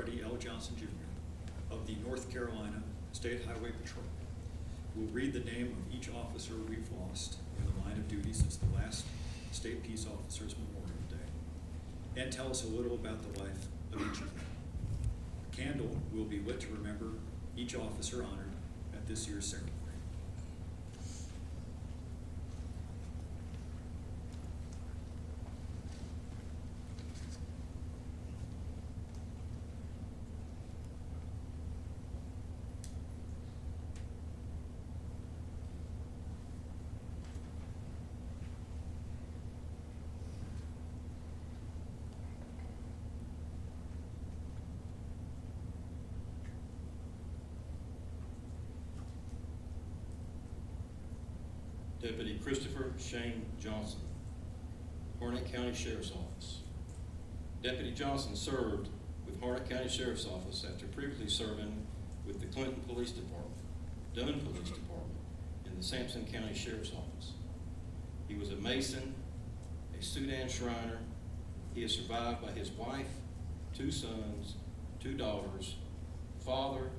Freddie L. Johnson Jr. of the North Carolina State Highway Patrol. We'll read the name of each officer we've lost in the line of duty since the last State Peace Officers Memorial Day, and tell us a little about the life of each of them. A candle will be lit to remember each officer honored at this year's ceremony. Deputy Christopher Shane Johnson, Harnett County Sheriff's Office. Deputy Johnson served with Harnett County Sheriff's Office after previously serving with the Clinton Police Department, Dunn Police Department, and the Sampson County Sheriff's Office. He was a Mason, a Sudan Shriner. He is survived by his wife, 2 sons, 2 daughters, father,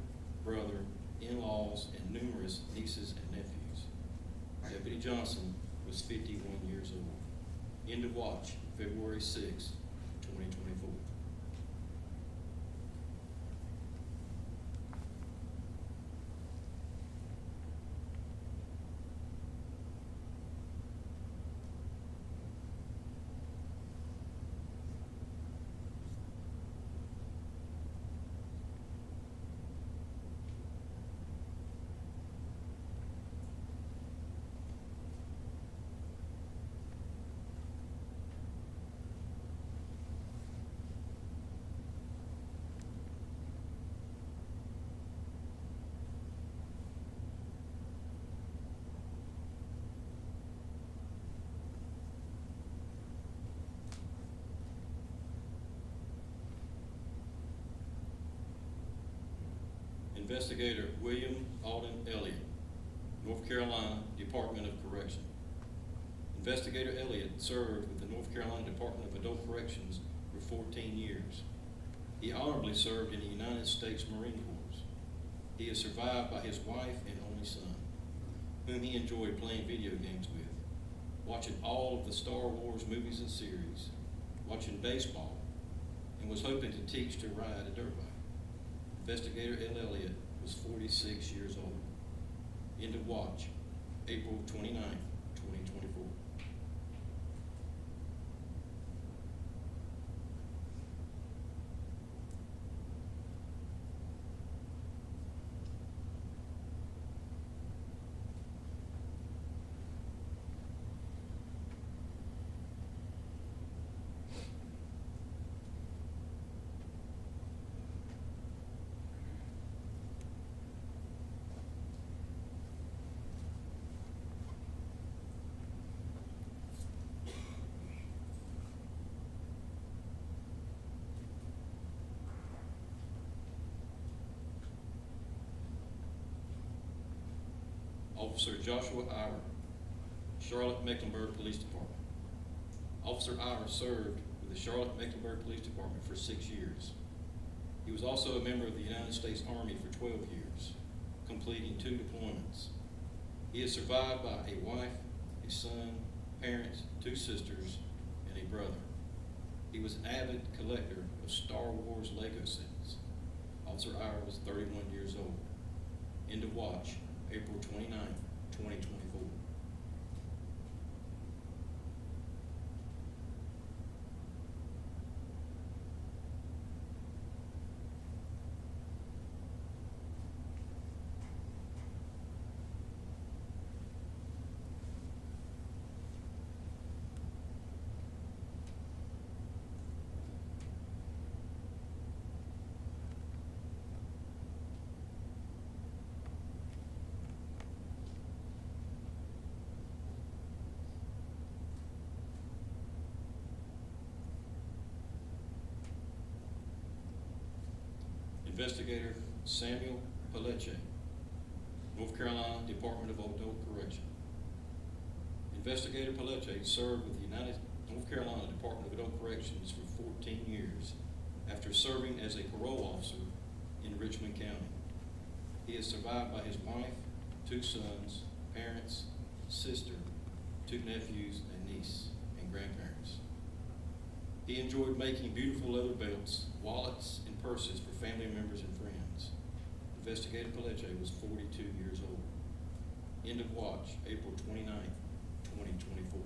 brother, in-laws, and numerous nieces and nephews. Deputy Johnson was 51 years old. End of watch, February 6, 2024. Investigator William Alden Elliott, North Carolina Department of Correction. Investigator Elliott served with the North Carolina Department of Adult Corrections for 14 years. He honorably served in the United States Marine Corps. He is survived by his wife and only son, whom he enjoyed playing video games with, watching all of the Star Wars movies and series, watching baseball, and was hoping to teach to ride a dirt bike. Investigator L. Elliott was 46 years old. End of watch, April 29, 2024. Officer Joshua Iyer, Charlotte Mecklenburg Police Department. Officer Iyer served with the Charlotte Mecklenburg Police Department for 6 years. He was also a member of the United States Army for 12 years, completing 2 deployments. He is survived by a wife, a son, parents, 2 sisters, and a brother. He was an avid collector of Star Wars Lego sets. Officer Iyer was 31 years old. End of watch, April 29, 2024. Investigator Samuel Peleche, North Carolina Department of Adult Correction. Investigator Peleche served with the North Carolina Department of Adult Corrections for 14 years. After serving as a parole officer in Richmond County. He is survived by his wife, 2 sons, parents, sister, 2 nephews, a niece, and grandparents. He enjoyed making beautiful leather belts, wallets, and purses for family members and friends. Investigator Peleche was 42 years old. End of watch, April 29th, 2024.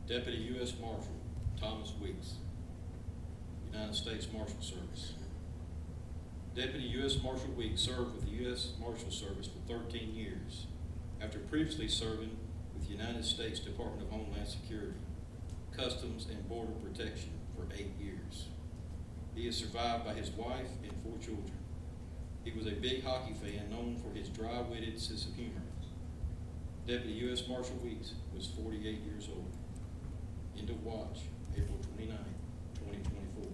Deputy U.S. Marshal Thomas Weeks, United States Marshal Service. Deputy U.S. Marshal Weeks served with the U.S. Marshal Service for 13 years, after previously serving with the United States Department of Homeland Security, Customs and Border Protection for 8 years. He is survived by his wife and 4 children. He was a big hockey fan known for his dry-witted sense of humor. Deputy U.S. Marshal Weeks was 48 years old. End of watch, April 29, 2024.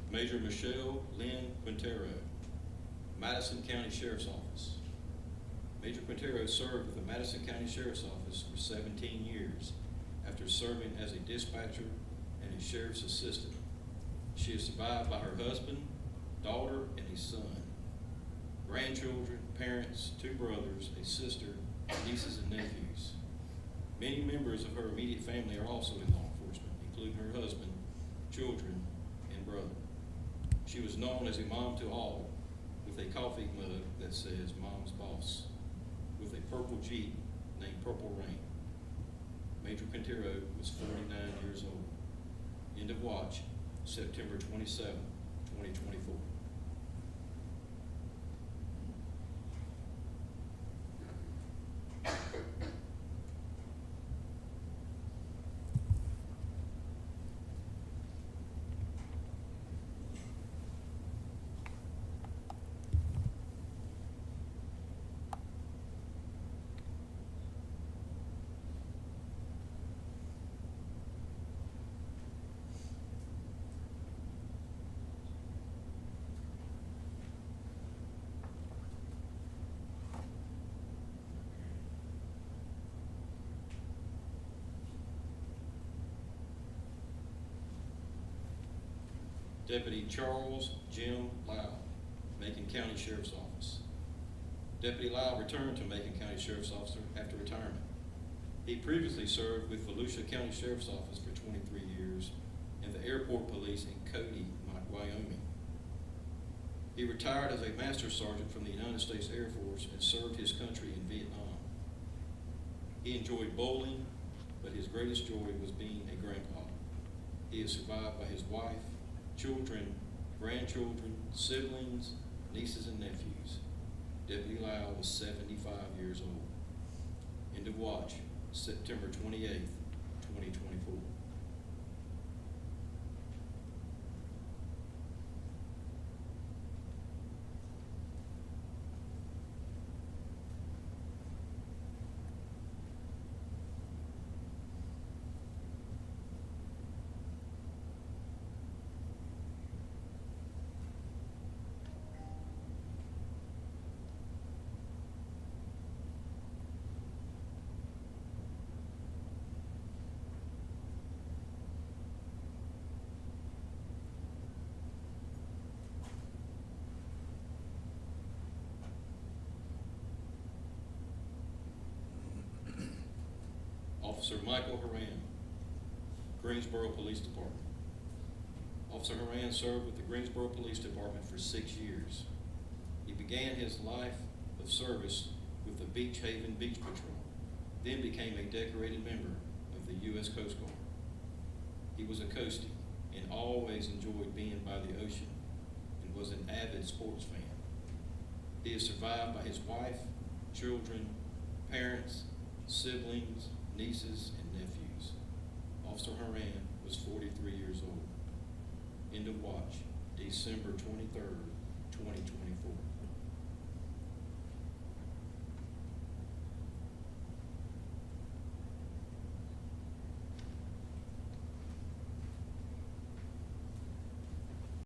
Major Michelle Lynn Quintero, Madison County Sheriff's Office. Major Quintero served with the Madison County Sheriff's Office for 17 years after serving as a dispatcher and a sheriff's assistant. She is survived by her husband, daughter, and a son, grandchildren, parents, 2 brothers, a sister, nieces, and nephews. Many members of her immediate family are also in law enforcement, including her husband, children, and brother. She was known as a mom to all, with a coffee mug that says Mom's Boss, with a purple Jeep named Purple Rain. Major Quintero was 49 years old. End of watch, September 27, 2024. Deputy Charles Jim Lau, Macon County Sheriff's Office. Deputy Lau returned to Macon County Sheriff's Officer after retirement. He previously served with Volusia County Sheriff's Office for 23 years and the Airport Police in Cody, Wyoming. He retired as a Master Sergeant from the United States Air Force and served his country in Vietnam. He enjoyed bowling, but his greatest joy was being a grandpa. He is survived by his wife, children, grandchildren, siblings, nieces, and nephews. Deputy Lau was 75 years old. End of watch, September 28th, 2024. Officer Michael Haran, Greensboro Police Department. Officer Haran served with the Greensboro Police Department for 6 years. He began his life of service with the Beach Haven Beach Patrol, then became a decorated member of the U.S. Coast Guard. He was a coastie and always enjoyed being by the ocean and was an avid sports fan. He is survived by his wife, children, parents, siblings, nieces, and nephews. Officer Haran was 43 years old. End of watch, December 23rd, 2024.